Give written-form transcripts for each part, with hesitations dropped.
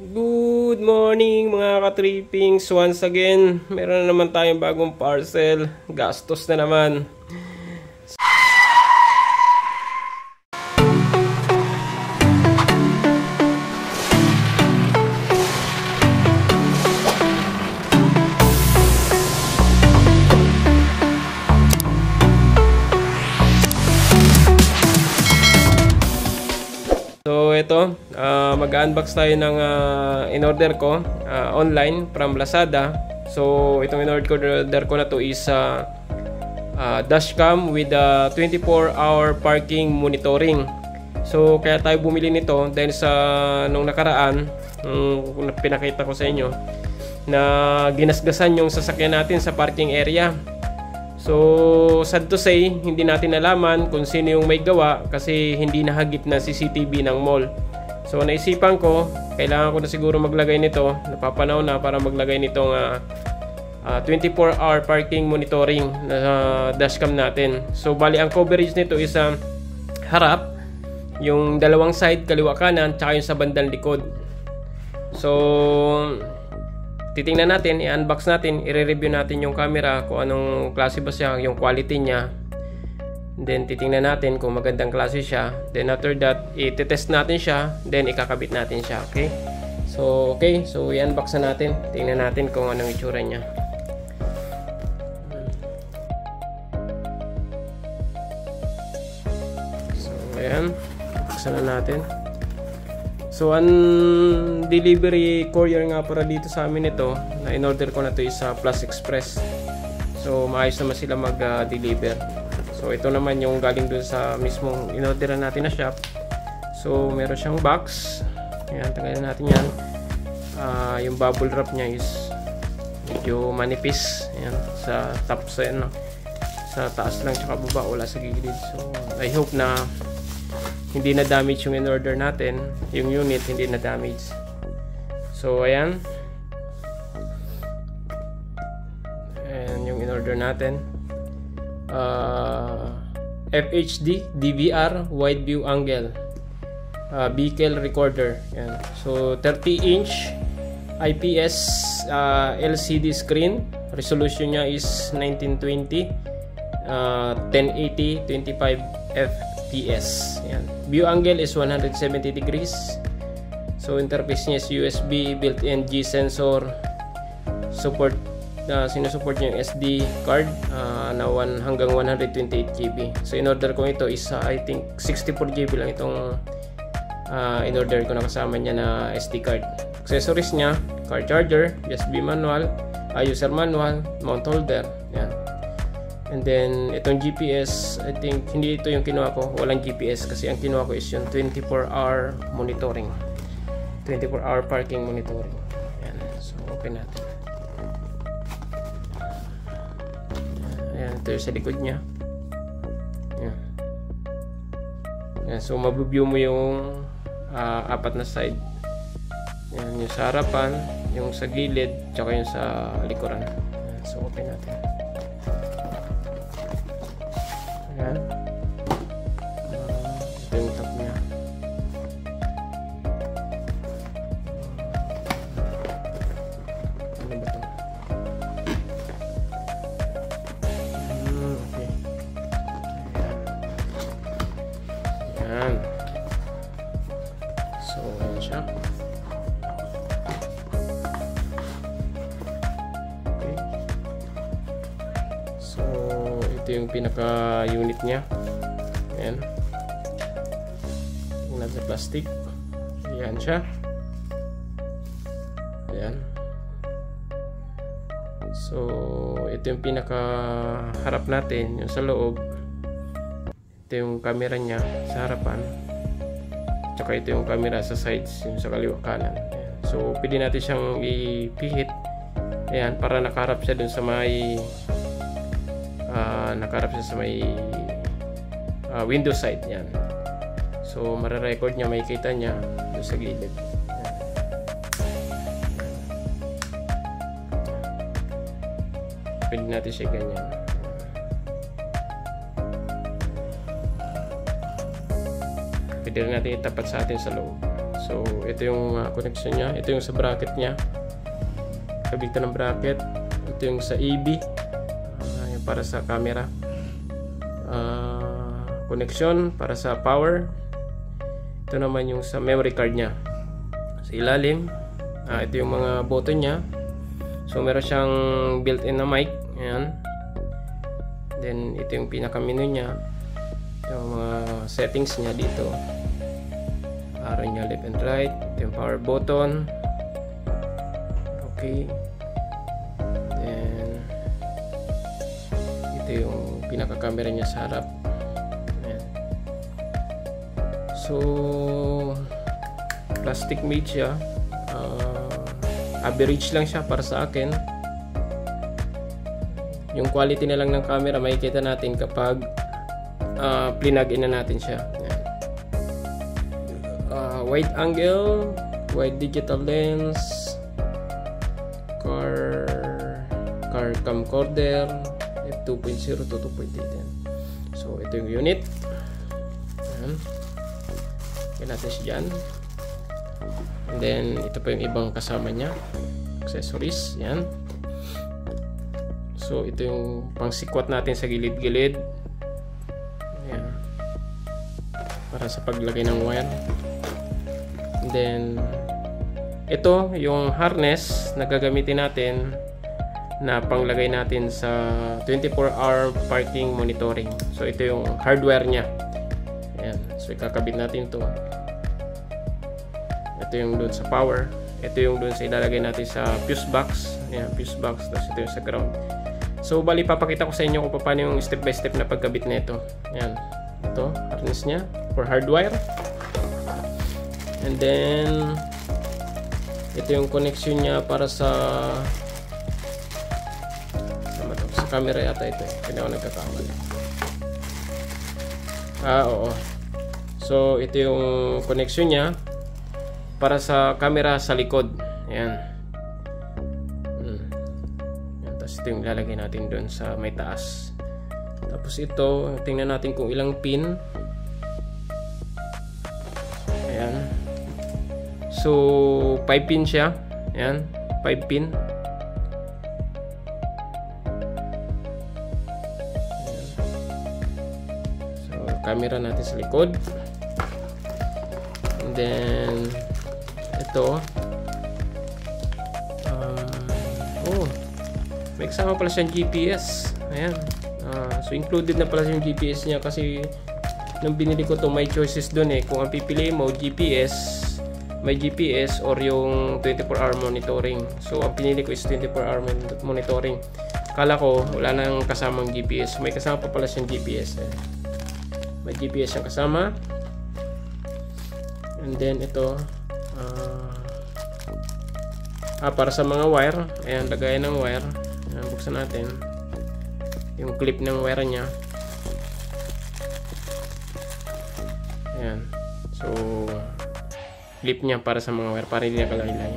Good morning mga ka-trippings. Once again, meron na naman tayong bagong parcel. Gastos na naman. So ito, mag-unbox tayo ng in-order ko online from Lazada. So itong in-order ko na to is dashcam with 24-hour parking monitoring. So kaya tayo bumili nito dahil sa nung nakaraan, pinakita ko sa inyo na ginasgasan yung sasakyan natin sa parking area. So, sad to say, hindi natin nalaman kung sino yung may gawa kasi hindi nahagip na CCTV ng mall. So, naisipan ko, kailangan ko na siguro maglagay nito. Napapanahon na para maglagay nitong 24-hour parking monitoring na dashcam natin. So, bali ang coverage nito is harap, yung dalawang side, kaliwa kanan, tsaka yung sa bandang likod. So, titingnan natin, i-unbox natin, i-review natin yung camera kung anong klase ba siya, yung quality niya. Then titingnan natin kung magandang klase siya. Then after that, i-test natin siya, then ikakabit natin siya, okay? So i-unbox na natin. Tingnan natin kung anong itsura niya. So ayan, buksan na natin. So, ang delivery courier nga para dito sa amin ito, na in-order ko na to is Plus Express. So, maayos naman sila mag-deliver. So, ito naman yung galing doon sa mismong in-orderan natin na shop. So, meron siyang box. Ayan, tanggalin natin yan. Yung bubble wrap niya is medyo manipis. Ayan, sa top side, no? Sa taas lang tsaka baba, wala sa gilid. So, I hope na hindi na damage yung in-order natin, yung unit hindi na damage. So ayan, and yung in-order natin, FHD DVR wide view angle vehicle recorder. Ayan. So 30-inch IPS LCD screen, resolution nya is 1920 1080 25 fps. Ayan. View angle is 170 degrees. So interface niya is USB, built-in G sensor, support, sinusupport niya yung SD card na hanggang 128 GB. So in order ko ito is I think 64 GB lang itong in order ko na kasama niya na SD card. Accessories niya, card charger, USB manual, user manual, mount holder. Yan. And then, itong GPS, I think, hindi ito yung kinuha ko. Walang GPS kasi ang kinuha ko is yung 24-hour monitoring. 24-hour parking monitoring. Ayan. So, open natin. Ayan. Ito yung sa likod niya. Ayan. Ayan. So, mabuview mo yung apat na side. Ayan. Yung sa harapan, yung sa gilid, tsaka yung sa likuran. Ayan. So, open natin. Ayan. Ito yung top niya. Ano ba ito? Okay. Ayan. So, ayan siya. Okay. So, ito yung pinaka-unit niya. Ayan. Yung nasa plastic. Ayan siya. Ayan. So, ito yung pinaka-harap natin. Yung sa loob. Ito yung camera niya sa harapan. Tsaka ito yung camera sa sides. Yung sa kaliwa kanan. Ayan. So, pwede natin siyang ipihit. Ayan. Para nakaharap siya dun sa may nakaharap siya sa may window side. Yan. So mare-record niya, makikita niya doon sa gilid. Yan. Pwede natin siya ganyan. Pwede rin natin itapat sa atin sa loob. So So ito yung connection nya, ito yung sa bracket nya, kabitan ng bracket. Ito yung sa AB, yung para sa camera, connection para sa power. Ito naman yung sa memory card nya. Sa ilalim, ito yung mga button nya. So meron siyang built-in na mic, ayan. Then ito yung pinaka menu nya, yung mga settings nya dito, arrow nya left and right. Ito yung power button, okay. Then ito yung pinaka camera nya sa harap, ayan. So plastic made siya, average lang siya para sa akin. Yung quality na lang ng camera makikita natin kapag plinag in na natin siya. Wide angle, wide digital lens, car camcorder, f2.0 to 2.8. So ito yung unit. Ayan. Kaya natin siya dyan. And then ito pa yung ibang kasama nya, accessories. Yan. So ito yung pang sikwat natin sa gilid-gilid. Ayan. Para sa paglagay ng wire. And then ito yung harness na gagamitin natin na panglagay natin sa 24-hour parking monitoring. So ito yung hardware nya. Ayan. So ikakabit natin to. Ito yung doon sa power. Ito yung doon sa ilalagay natin sa fuse box. Ayan, fuse box. Tapos ito yung sa ground. So bali papakita ko sa inyo kung paano yung step by step na pagkabit nito. Ayan. Ito, harness nya for hardwire. And then ito yung connection nya para sa camera yata ito. Hindi ako nagkakamali. Oo. So ito yung connection nya para sa camera sa likod. Ayan. Ayan. Tapos ito yung lalagay natin doon sa may taas. Tapos ito, tingnan natin kung ilang pin. Ayan. So 5 pin siya. Ayan. 5 pin. Ayan. So camera natin sa likod. And then ito, may kasama pala siyang GPS. Ayan. So included na pala yung GPS niya kasi nung binili ko to may choices dun eh. Kung ang pipili mo GPS, may GPS or yung 24-hour monitoring. So ang pinili ko is 24-hour monitoring. Kala ko wala nang kasamang GPS. May kasama pa pala siyang GPS eh. May GPS siyang kasama. And then ito para sa mga wire. Ayan, lagayan ng wire. Ayan, buksan natin yung clip ng wire nya. Ayan. So clip nya para sa mga wire, para hindi nakalaylay.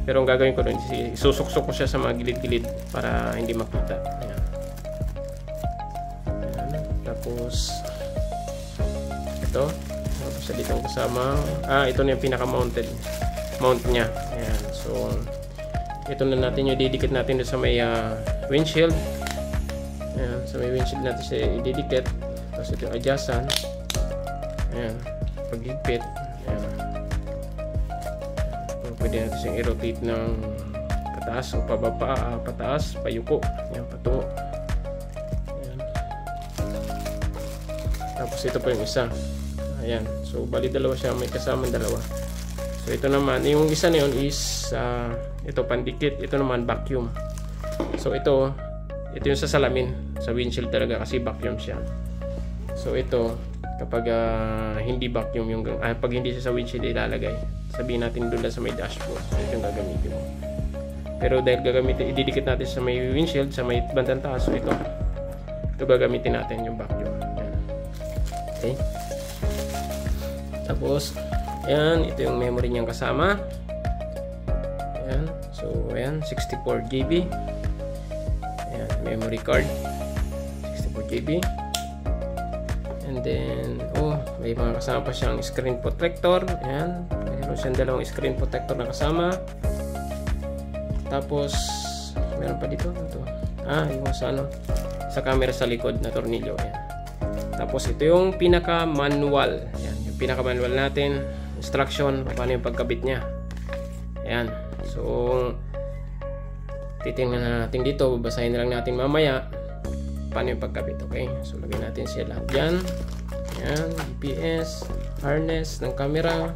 Pero ang gagawin ko doon, isusuksok ko siya sa mga gilid-gilid para hindi makita. Ayan. Ayan. Tapos ito, sa dito kasama. Ito na yung pinaka-mounted mount nya. Ayan. So ito na natin yung didikit natin sa may windshield. Ayan. Sa may windshield natin siya ididikit. Tapos ito yung adjustan. Ayan. Paghigpit. Ayan. Pwede natin siyang i-rotate ng pataas o pababa, pataas, payuko. Ayan, patungo. Ayan. Tapos ito pa yung isa. Ayan. So bali dalawa siya, may kasamang dalawa. So ito naman, yung isa na yun is ito pandikit, ito naman vacuum. So ito yung sa salamin, sa windshield talaga kasi vacuum siya. So ito kapag hindi vacuum yung pag hindi siya sa windshield ilalagay, sabihin natin doon sa may dashboard. So ito yung gagamitin mo. Pero dahil gagamitin, ididikit natin sa may windshield, sa may bandang taas, so ito gagamitin natin yung vacuum. Ayan. Okay. Tapos ayan, ito yung memory niyang kasama. Ayan. So, ayan, 64 GB. Ayan, memory card. 64 GB. And then, may mga kasama pa siyang screen protector. Ayan, meron. Meron siyang dalawang screen protector na kasama. Tapos meron pa dito ito. Yung sa camera sa likod na tornilyo. Ayan. Tapos ito yung pinaka manual. Ayan, yung pinaka manual natin, instruction paano yung pagkabit niya. Ayan. So titingnan na natin dito, babasahin na lang natin mamaya paano yung pagkabit. Okay, so lagyan natin siya lahat dyan. Ayan, GPS, harness ng camera.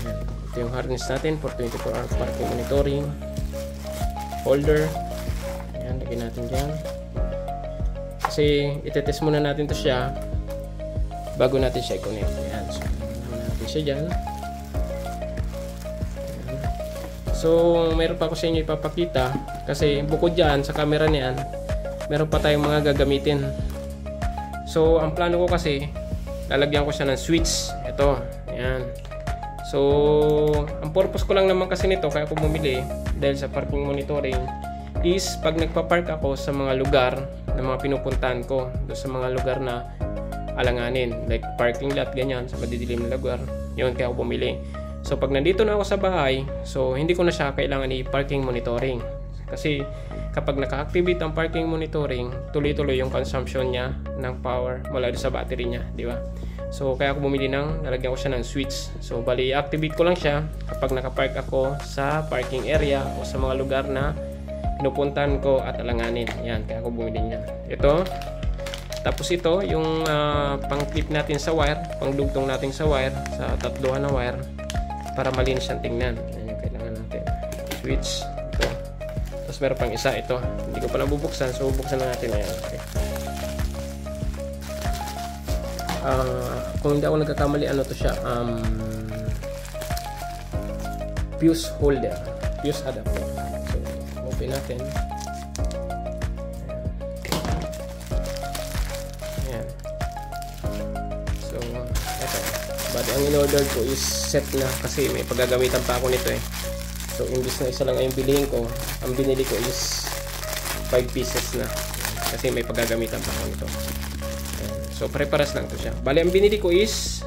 Ayan. Ito yung harness natin for 24-hour parking monitoring. Holder. Ayan, lagyan natin dyan. Kasi itetest muna natin to siya bago natin siya i-connect. Ayan, so lagyan natin siya dyan. So, mayroon pa ako sa inyo ipapakita kasi bukod dyan sa camera niyan, meron pa tayong mga gagamitin. So, ang plano ko kasi, lalagyan ko siya ng switch. Ito, ayan. So, ang purpose ko lang naman kasi nito, kaya ako bumili dahil sa parking monitoring, is pag nagpa-park ako sa mga lugar na mga pinupuntahan ko, doon sa mga lugar na alanganin, like parking lot, ganyan, sa madidilim na lugar, yun, kaya ako bumili. So pag nandito na ako sa bahay, so hindi ko na siya kailangan i-parking monitoring. Kasi kapag naka-activate ang parking monitoring, tuloy-tuloy yung consumption niya ng power mula sa battery niya, di ba? So kaya ako bumili nalagyan ko siya ng switch. So bali i-activate ko lang siya kapag naka-park ako sa parking area o sa mga lugar na pinupuntahan ko at alanganin. Yan, kaya ako bumili niya. Ito. Tapos ito, yung pang-clip natin sa wire, pang-dugtong natin sa wire, sa tatluhan na wire, para malinis siyang tingnan. Yan yung kailangan natin. Switch. Ito. Tapos meron pang isa. Ito. Hindi ko pa nabubuksan. So, bubuksan na natin. Ayan. Okay. Kung hindi ako nagkakamali, ano to siya? Fuse holder. Fuse adapter. So, open natin. Ayan. So, ito. Bali, ang in-order ko is set na kasi may paggagamitan pa ako nito eh. So, imbis na isa lang yung bilihin ko, ang binili ko is 5 pieces na. Kasi may paggagamitan pa ako nito. So, pare-paras lang to siya. Bali, ang binili ko is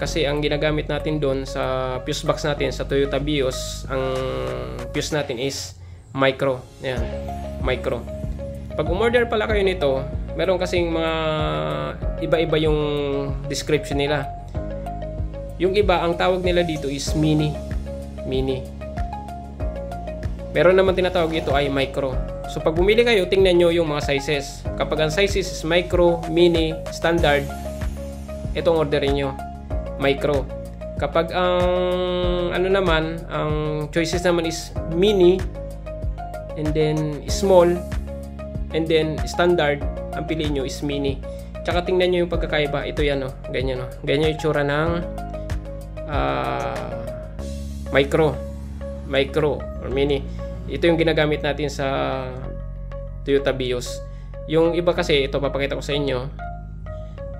kasi ang ginagamit natin doon sa fuse box natin sa Toyota Vios, ang fuse natin is micro. Ayan, micro. Pag umorder pala kayo nito, meron kasing mga iba-iba yung description nila. Yung iba, ang tawag nila dito is mini. Meron naman tinatawag ito ay micro. So pag bumili kayo, tingnan nyo yung mga sizes. Kapag ang sizes is micro, mini, standard, itong orderin nyo. Micro. Kapag ang ang choices naman is mini, and then small, and then standard, ang piliin nyo is mini. Tsaka tingnan nyo yung pagkakaiba. Ito yan, oh. Ganyan, oh. Ganyan yung itsura ng micro or mini. Ito yung ginagamit natin sa Toyota Vios. Yung iba kasi, ito papakita ko sa inyo.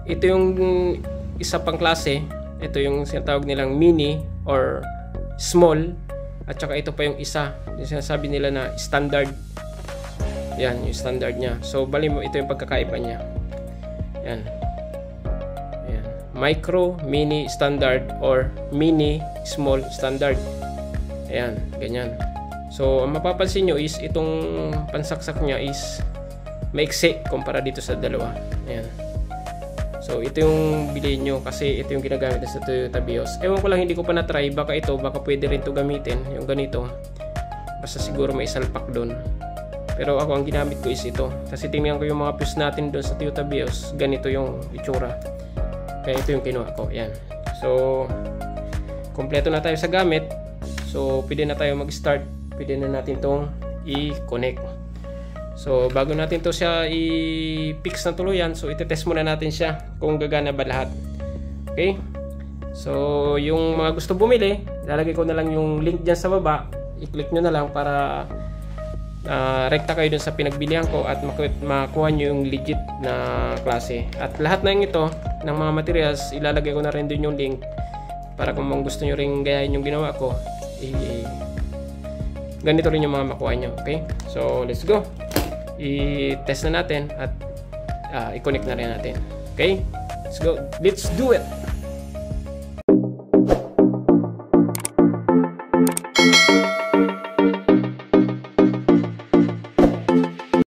Ito yung isa pang klase. Ito yung sinatawag nilang mini or small. At saka ito pa yung isa. Yung sinasabi nila na standard. Yan, yung standard niya. So, bali mo, ito yung pagkakaiba niya. Yan. Yan. Micro, mini, standard, or mini, small, standard. Ayan, ganyan. So, ang mapapansin nyo is itong pansaksak niya is maiksi kumpara dito sa dalawa. Ayan. So, ito yung bilhin nyo kasi ito yung ginagamit sa Toyota Vios. Ewan ko lang, hindi ko pa na-try. Baka pwede rin ito gamitin. Yung ganito. Basta siguro may salpak doon. Pero ako, ang ginamit ko is ito. Kasi tingnan ko yung mga fuse natin doon sa Toyota Vios. Ganito yung itsura. Kaya ito yung kinuha ko. Ayan. So, kompleto na tayo sa gamit. So, pwede na tayo mag-start. Pwede na natin itong i-connect. So, bago natin to siya i-fix na tuluyan, so iti-test muna natin siya kung gagana ba lahat. Okay? So, yung mga gusto bumili, lalagay ko na lang yung link dyan sa baba. I-click nyo na lang para rekta kayo dun sa pinagbilihan ko at makuha nyo yung legit na klase. At lahat na yung ito, ng mga materials, ilalagay ko na rin dun yung link para kung gusto nyo rin gayahin yung ginawa ko, ganito rin yung mga makuha nyo. Okay? So, let's go. I-test na natin at i-connect na rin natin. Okay? Let's go. Let's do it!